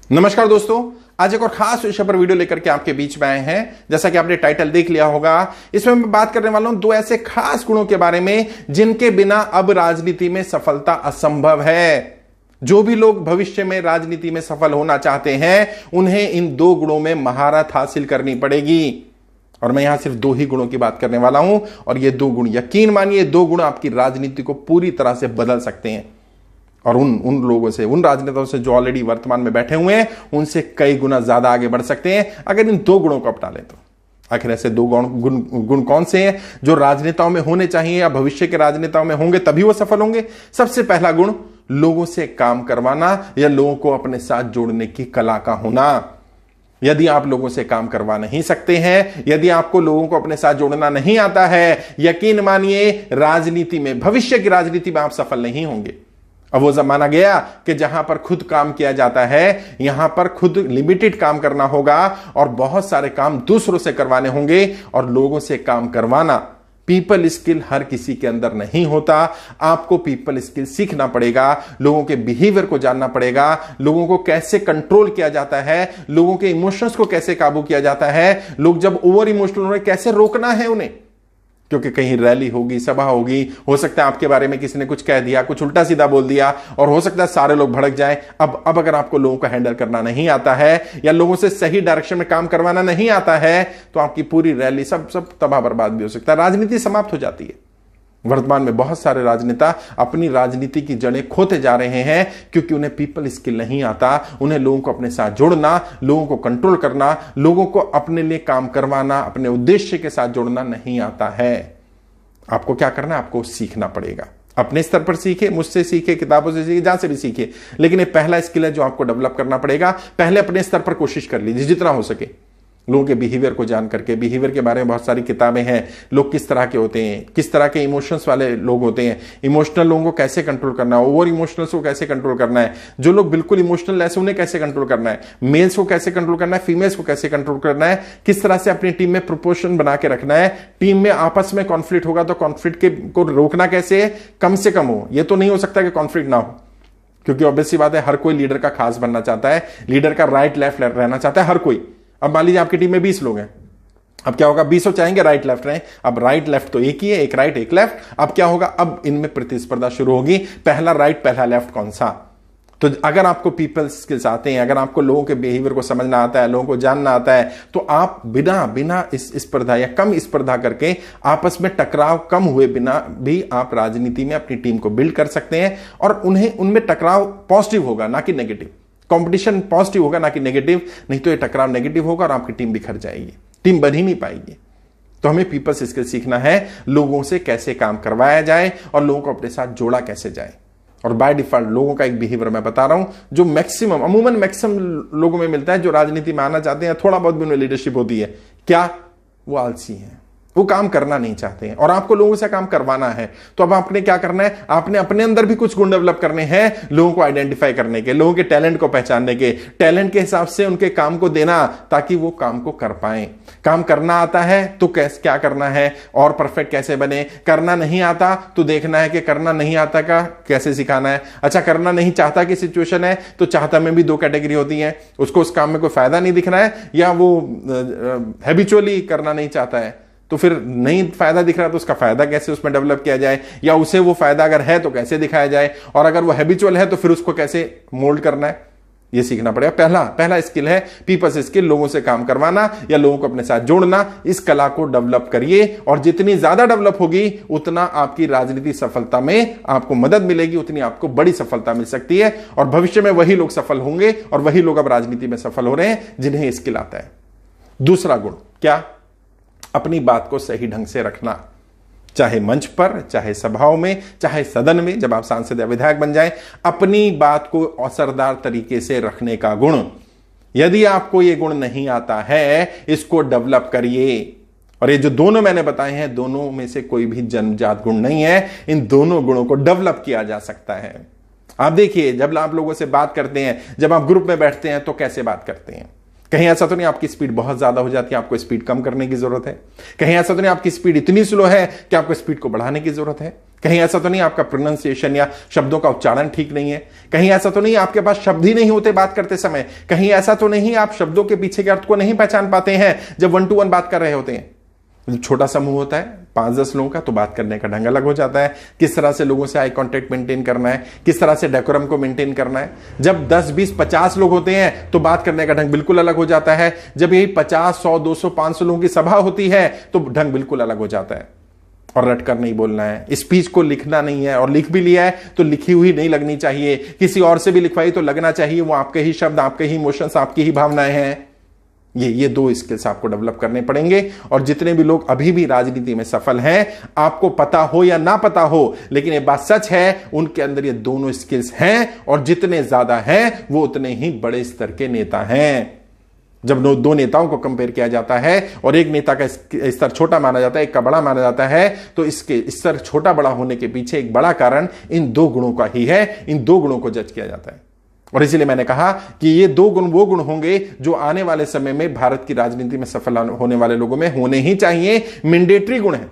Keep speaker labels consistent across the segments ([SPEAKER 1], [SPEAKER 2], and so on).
[SPEAKER 1] नमस्कार दोस्तों, आज एक और खास विषय पर वीडियो लेकर के आपके बीच में आए हैं। जैसा कि आपने टाइटल देख लिया होगा, इसमें मैं बात करने वाला हूं दो ऐसे खास गुणों के बारे में जिनके बिना अब राजनीति में सफलता असंभव है। जो भी लोग भविष्य में राजनीति में सफल होना चाहते हैं, उन्हें इन दो गुणों में महारत हासिल करनी पड़ेगी। और मैं यहां सिर्फ दो ही गुणों की बात करने वाला हूं, और ये दो गुण, यकीन मानिए, दो गुण आपकी राजनीति को पूरी तरह से बदल सकते हैं। और उन लोगों से, उन राजनेताओं से जो ऑलरेडी वर्तमान में बैठे हुए हैं, उनसे कई गुना ज्यादा आगे बढ़ सकते हैं अगर इन दो गुणों को अपना ले तो। आखिर ऐसे दो गुण कौन से हैं जो राजनेताओं में होने चाहिए या भविष्य के राजनेताओं में होंगे तभी वो सफल होंगे? सबसे पहला गुण, लोगों से काम करवाना या लोगों को अपने साथ जोड़ने की कला का होना। यदि आप लोगों से काम करवा नहीं सकते हैं, यदि आपको लोगों को अपने साथ जोड़ना नहीं आता है, यकीन मानिए राजनीति में, भविष्य की राजनीति में आप सफल नहीं होंगे। अब वो जमाना गया कि जहां पर खुद काम किया जाता है, यहां पर खुद लिमिटेड काम करना होगा और बहुत सारे काम दूसरों से करवाने होंगे। और लोगों से काम करवाना, पीपल स्किल हर किसी के अंदर नहीं होता। आपको पीपल स्किल सीखना पड़ेगा, लोगों के बिहेवियर को जानना पड़ेगा, लोगों को कैसे कंट्रोल किया जाता है, लोगों के इमोशंस को कैसे काबू किया जाता है, लोग जब ओवर इमोशनल हो रहे कैसे रोकना है उन्हें। क्योंकि कहीं रैली होगी, सभा होगी, हो सकता है आपके बारे में किसी ने कुछ कह दिया, कुछ उल्टा सीधा बोल दिया, और हो सकता है सारे लोग भड़क जाएं। अब अगर आपको लोगों को हैंडल करना नहीं आता है या लोगों से सही डायरेक्शन में काम करवाना नहीं आता है, तो आपकी पूरी रैली सब तबाह बर्बाद भी हो सकता है, राजनीति समाप्त हो जाती है। वर्तमान में बहुत सारे राजनेता अपनी राजनीति की जड़ें खोते जा रहे हैं क्योंकि उन्हें पीपल स्किल नहीं आता, उन्हें लोगों को अपने साथ जोड़ना, लोगों को कंट्रोल करना, लोगों को अपने लिए काम करवाना, अपने उद्देश्य के साथ जोड़ना नहीं आता है। आपको क्या करना है? आपको सीखना पड़ेगा। अपने स्तर पर सीखे, मुझसे सीखे, किताबों से सीखे, जहां से भी सीखे, लेकिन ये पहला स्किल है जो आपको डेवलप करना पड़ेगा। पहले अपने स्तर पर कोशिश कर लीजिए जितना हो सके, लोगों के बिहेवियर को जान करके। बिहेवियर के बारे में बहुत सारी किताबें हैं, लोग किस तरह के होते हैं, किस तरह के इमोशंस वाले लोग होते हैं, इमोशनल लोगों को कैसे कंट्रोल करना है, ओवर इमोशनल्स को कैसे कंट्रोल करना है, जो लोग बिल्कुल इमोशनल ऐसे उन्हें कैसे कंट्रोल करना है, मेल्स को कैसे कंट्रोल करना है, फीमेल्स को कैसे कंट्रोल करना है, किस तरह से अपनी टीम में प्रोपोर्शन बना के रखना है, टीम में आपस में कॉन्फ्लिक्ट होगा तो कॉन्फ्लिक्ट को रोकना कैसे है, कम से कम हो। यह तो नहीं हो सकता कि कॉन्फ्लिक्ट ना हो, क्योंकि ऑब्वियस सी बात है, हर कोई लीडर का खास बनना चाहता है, लीडर का राइट लेफ्ट रहना चाहता है हर कोई। अब मान लीजिए आपकी टीम में 20 लोग हैं, अब क्या होगा? 20 चाहेंगे राइट लेफ्ट रहे, अब राइट लेफ्ट तो एक ही है, एक राइट एक लेफ्ट। अब क्या होगा? अब इनमें प्रतिस्पर्धा शुरू होगी, पहला राइट पहला लेफ्ट कौन सा। तो अगर आपको पीपल स्किल्स आते हैं, अगर आपको लोगों के बिहेवियर को समझना आता है, लोगों को जानना आता है, तो आप बिना इस स्पर्धा या कम स्पर्धा करके, आपस में टकराव कम हुए बिना भी आप राजनीति में अपनी टीम को बिल्ड कर सकते हैं। और उनमें टकराव पॉजिटिव होगा, ना कि नेगेटिव। कंपटीशन पॉजिटिव होगा, ना कि नेगेटिव। नहीं तो ये टकराव नेगेटिव होगा और आपकी टीम बिखर जाएगी, टीम बन ही नहीं पाएगी। तो हमें पीपल स्किल सीखना है, लोगों से कैसे काम करवाया जाए और लोगों को अपने साथ जोड़ा कैसे जाए। और बाय डिफॉल्ट लोगों का एक बिहेवियर मैं बता रहा हूं जो अमूमन मैक्सिमम लोगों में मिलता है, जो राजनीति में आना चाहते हैं, थोड़ा बहुत भी उनमें लीडरशिप होती है। क्या? वो आलसी है, वो काम करना नहीं चाहते हैं, और आपको लोगों से काम करवाना है। तो अब आपने क्या करना है? आपने अपने अंदर भी कुछ गुण डेवलप करने हैं, लोगों को आइडेंटिफाई करने के, लोगों के टैलेंट को पहचानने के, टैलेंट के हिसाब से उनके काम को देना ताकि वो काम को कर पाए। काम करना आता है तो कैसे क्या करना है और परफेक्ट कैसे बने, करना नहीं आता तो देखना है कि करना नहीं आता का कैसे सिखाना है। अच्छा, करना नहीं चाहता की सिचुएशन है तो चाहता में भी दो कैटेगरी होती है, उसको उस काम में कोई फायदा नहीं दिख रहा है, या वो हैबिचुअली करना नहीं चाहता है, तो फिर नहीं फायदा दिख रहा तो उसका फायदा कैसे उसमें डेवलप किया जाए, या उसे वो फायदा अगर है तो कैसे दिखाया जाए, और अगर वो हैबिचुअल है तो फिर उसको कैसे मोल्ड करना है, ये सीखना पड़ेगा। पहला स्किल है पीपल स्किल, लोगों से काम करवाना या लोगों को अपने साथ जोड़ना। इस कला को डेवलप करिए, और जितनी ज्यादा डेवलप होगी उतना आपकी राजनीति सफलता में आपको मदद मिलेगी, उतनी आपको बड़ी सफलता मिल सकती है। और भविष्य में वही लोग सफल होंगे, और वही लोग अब राजनीति में सफल हो रहे हैं जिन्हें स्किल आता है। दूसरा गुण क्या? अपनी बात को सही ढंग से रखना, चाहे मंच पर, चाहे सभाओं में, चाहे सदन में, जब आप सांसद या विधायक बन जाएं, अपनी बात को असरदार तरीके से रखने का गुण। यदि आपको यह गुण नहीं आता है, इसको डेवलप करिए। और ये जो दोनों मैंने बताए हैं, दोनों में से कोई भी जन्मजात गुण नहीं है, इन दोनों गुणों को डेवलप किया जा सकता है। आप देखिए, जब आप लोगों से बात करते हैं, जब आप ग्रुप में बैठते हैं तो कैसे बात करते हैं, कहीं ऐसा तो नहीं आपकी स्पीड बहुत ज्यादा हो जाती है, आपको स्पीड कम करने की जरूरत है। कहीं ऐसा तो नहीं आपकी स्पीड इतनी स्लो है कि आपको स्पीड को बढ़ाने की जरूरत है। कहीं ऐसा तो नहीं आपका प्रोनाउंसिएशन या शब्दों का उच्चारण ठीक नहीं है। कहीं ऐसा तो नहीं आपके पास शब्द ही नहीं होते बात करते समय। कहीं ऐसा तो नहीं आप शब्दों के पीछे के अर्थ को नहीं पहचान पाते हैं जब 1 to 1 बात कर रहे होते हैं। छोटा समूह होता है 5-10 लोगों का, तो बात करने का ढंग अलग हो जाता है। किस तरह से लोगों से आई कांटेक्ट मेंटेन करना है, किस तरह से डेकोरम को मेंटेन करना है। जब 10, 20, 50 लोग होते हैं तो बात करने का ढंग बिल्कुल अलग हो जाता है। जब यही 50, 100, 200, 500 लोगों की सभा होती है तो ढंग बिल्कुल अलग हो जाता है। और रट कर नहीं बोलना है, स्पीच को लिखना नहीं है, और लिख भी लिया है तो लिखी हुई नहीं लगनी चाहिए। किसी और से भी लिखवाई तो लगना चाहिए वो आपके ही शब्द, आपके ही इमोशंस, आपकी ही भावनाएं हैं। ये 2 स्किल्स आपको डेवलप करने पड़ेंगे। और जितने भी लोग अभी भी राजनीति में सफल हैं, आपको पता हो या ना पता हो, लेकिन ये बात सच है, उनके अंदर ये दोनों स्किल्स हैं। और जितने ज्यादा हैं वो उतने ही बड़े स्तर के नेता हैं। जब 2 नेताओं को कंपेयर किया जाता है और एक नेता का स्तर छोटा माना जाता है, एक का बड़ा माना जाता है, तो इसके स्तर छोटा बड़ा होने के पीछे एक बड़ा कारण इन 2 गुणों का ही है। इन 2 गुणों को जज किया जाता है। और इसीलिए मैंने कहा कि ये 2 गुण वो गुण होंगे जो आने वाले समय में भारत की राजनीति में सफल होने वाले लोगों में होने ही चाहिए, मैंडेटरी गुण है।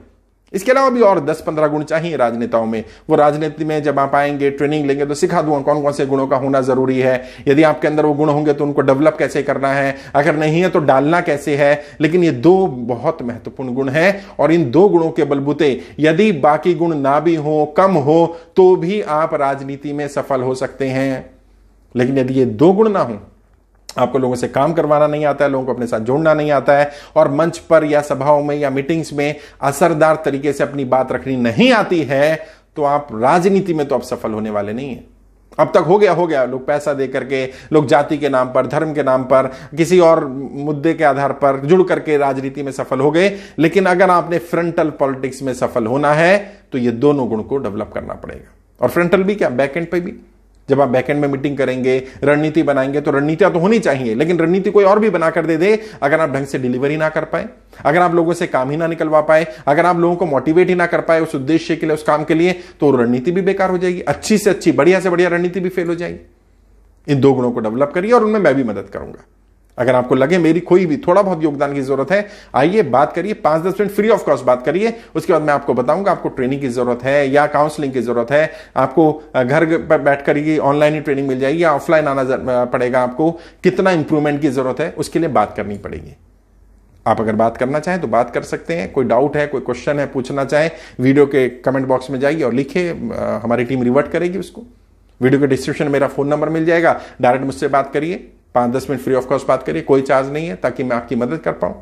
[SPEAKER 1] इसके अलावा भी और 10-15 गुण चाहिए राजनेताओं में। वो राजनीति में जब आप आएंगे, ट्रेनिंग लेंगे, तो सिखा दूंगा कौन कौन से गुणों का होना जरूरी है। यदि आपके अंदर वो गुण होंगे तो उनको डेवलप कैसे करना है, अगर नहीं है तो डालना कैसे है। लेकिन ये 2 बहुत महत्वपूर्ण गुण हैं, और इन 2 गुणों के बलबूते यदि बाकी गुण ना भी हो, कम हो, तो भी आप राजनीति में सफल हो सकते हैं। लेकिन यदि ये 2 गुण ना हो, आपको लोगों से काम करवाना नहीं आता है, लोगों को अपने साथ जोड़ना नहीं आता है, और मंच पर या सभाओं में या मीटिंग्स में असरदार तरीके से अपनी बात रखनी नहीं आती है, तो आप राजनीति में तो अब सफल होने वाले नहीं है। अब तक हो गया, लोग पैसा दे करके, लोग जाति के नाम पर, धर्म के नाम पर, किसी और मुद्दे के आधार पर जुड़ करके राजनीति में सफल हो गए। लेकिन अगर आपने फ्रंटल पॉलिटिक्स में सफल होना है तो ये दोनों गुण को डेवलप करना पड़ेगा। और फ्रंटल भी क्या, बैकएंड पे भी। जब आप बैकएंड में मीटिंग करेंगे, रणनीति बनाएंगे, तो रणनीतियां तो होनी चाहिए, लेकिन रणनीति कोई और भी बनाकर दे, अगर आप ढंग से डिलीवरी ना कर पाए, अगर आप लोगों से काम ही ना निकलवा पाए, अगर आप लोगों को मोटिवेट ही ना कर पाए उस उद्देश्य के लिए, उस काम के लिए, तो रणनीति भी बेकार हो जाएगी। अच्छी से अच्छी, बढ़िया से बढ़िया रणनीति भी फेल हो जाएगी। इन 2 गुणों को डेवलप करिए और उनमें मैं भी मदद करूंगा। अगर आपको लगे मेरी कोई भी थोड़ा बहुत योगदान की जरूरत है, आइए बात करिए, 5-10 मिनट फ्री ऑफ कॉस्ट बात करिए। उसके बाद मैं आपको बताऊंगा आपको ट्रेनिंग की जरूरत है या काउंसलिंग की जरूरत है, आपको घर पर बैठ कर ही ऑनलाइन ही ट्रेनिंग मिल जाएगी या ऑफलाइन आना पड़ेगा, आपको कितना इंप्रूवमेंट की जरूरत है, उसके लिए बात करनी पड़ेगी। आप अगर बात करना चाहें तो बात कर सकते हैं। कोई डाउट है, कोई क्वेश्चन है, पूछना चाहें, वीडियो के कमेंट बॉक्स में जाइए और लिखिए, हमारी टीम रिवर्ट करेगी उसको। वीडियो के डिस्क्रिप्शन में मेरा फोन नंबर मिल जाएगा, डायरेक्ट मुझसे बात करिए, 5-10 मिनट फ्री ऑफ कॉस्ट बात करिए, कोई चार्ज नहीं है, ताकि मैं आपकी मदद कर पाऊं।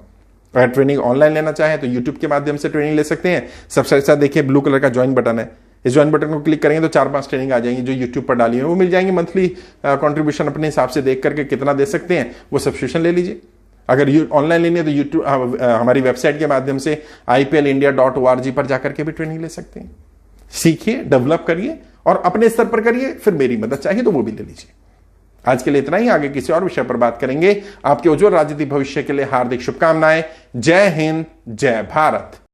[SPEAKER 1] अगर ट्रेनिंग ऑनलाइन लेना चाहें तो यूट्यूब के माध्यम से ट्रेनिंग ले सकते हैं। सबसे अच्छा देखिए, ब्लू कलर का ज्वाइन बटन है, इस ज्वाइन बटन को क्लिक करेंगे तो 4-5 ट्रेनिंग आ जाएंगी जो यूट्यूब पर डाली है, वो मिल जाएंगी। मंथली कंट्रीब्यूशन अपने हिसाब से देख करके कितना दे सकते हैं वो सब्सक्रिप्शन ले लीजिए। अगर ऑनलाइन लेनी है तो यूट्यूब हमारी वेबसाइट के माध्यम से iplindia.org पर जाकर के भी ट्रेनिंग ले सकते हैं। सीखिए, डेवलप करिए और अपने स्तर पर करिए, फिर मेरी मदद चाहिए तो वो भी ले लीजिए। आज के लिए इतना ही, आगे किसी और विषय पर बात करेंगे। आपके उज्जवल राजनीतिक भविष्य के लिए हार्दिक शुभकामनाएं। जय हिंद, जय भारत।